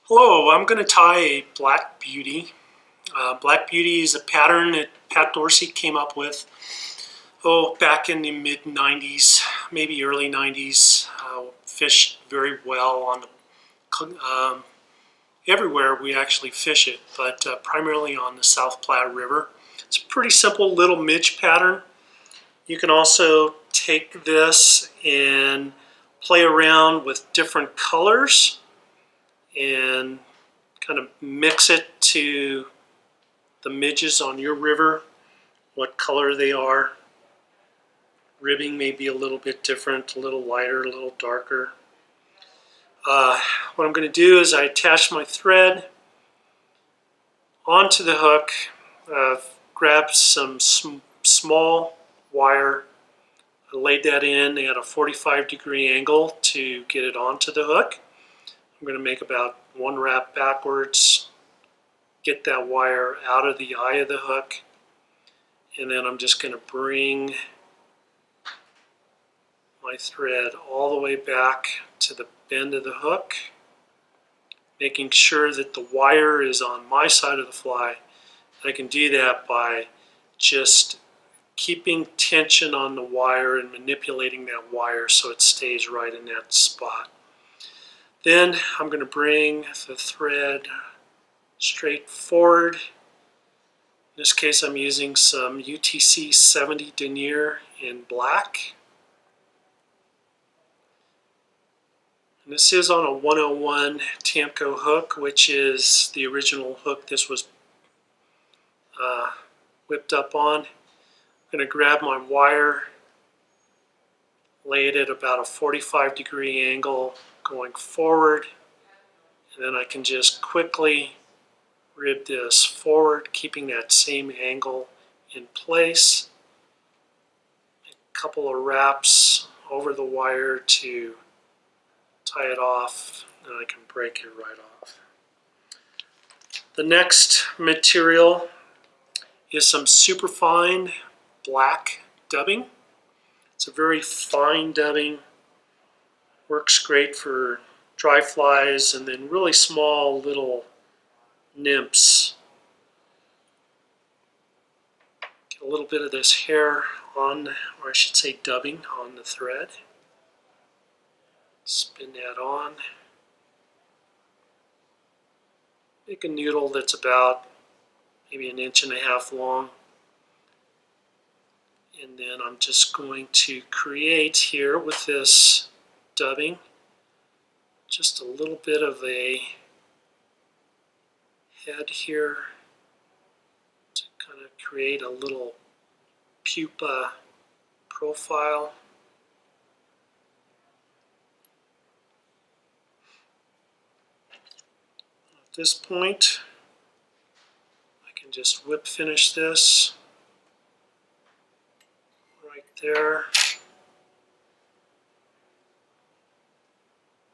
Hello, I'm going to tie a Black Beauty. Black Beauty is a pattern that Pat Dorsey came up with back in the mid 90s, maybe early 90s. Fished very well on the, everywhere we actually fish it, but primarily on the South Platte River. It's a pretty simple little midge pattern. You can also take this and play around with different colors and kind of mix it to the midges on your river, what color they are. Ribbing may be a little bit different, a little lighter, a little darker. What I'm going to do is I attach my thread onto the hook, grab some small wire, I laid that in at a 45-degree angle to get it onto the hook. I'm going to make about one wrap backwards, get that wire out of the eye of the hook, and then I'm just going to bring my thread all the way back to the bend of the hook, making sure that the wire is on my side of the fly. I can do that by just keeping tension on the wire and manipulating that wire so it stays right in that spot. Then I'm going to bring the thread straight forward. In this case, I'm using some UTC 70 denier in black. And this is on a 101 Tiemco hook, which is the original hook this was whipped up on. I'm going to grab my wire, lay it at about a 45-degree angle going forward, and then I can just quickly rib this forward, keeping that same angle in place. A couple of wraps over the wire to tie it off, and I can break it right off. The next material is some superfine black dubbing. It's a very fine dubbing, works great for dry flies and then really small little nymphs. Get a little bit of this hair on, or I should say dubbing, on the thread. Spin that on. Make a noodle that's about maybe 1.5 inches long. And then I'm just going to create here with this dubbing just a little bit of a head here to kind of create a little pupa profile. At this point, I can just whip finish this right there.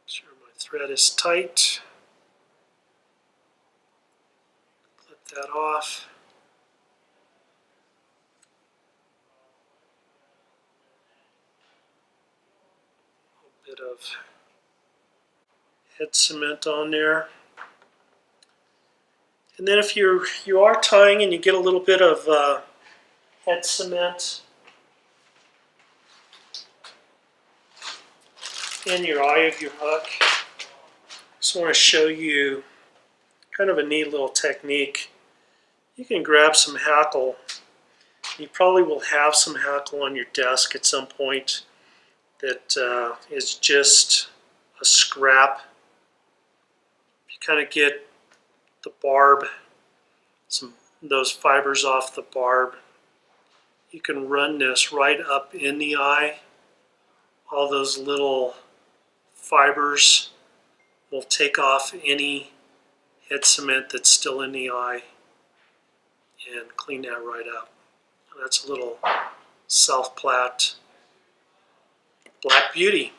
Make sure my thread is tight. Clip that off. A bit of head cement on there. And then if you are tying and you get a little bit of head cement in your eye of your hook, I just want to show you kind of a neat little technique. You can grab some hackle. You probably will have some hackle on your desk at some point that is just a scrap. You kind of get the barb, those fibers off the barb. You can run this right up in the eye. All those little fibers will take off any head cement that's still in the eye and clean that right up. That's a little South Platte Black Beauty.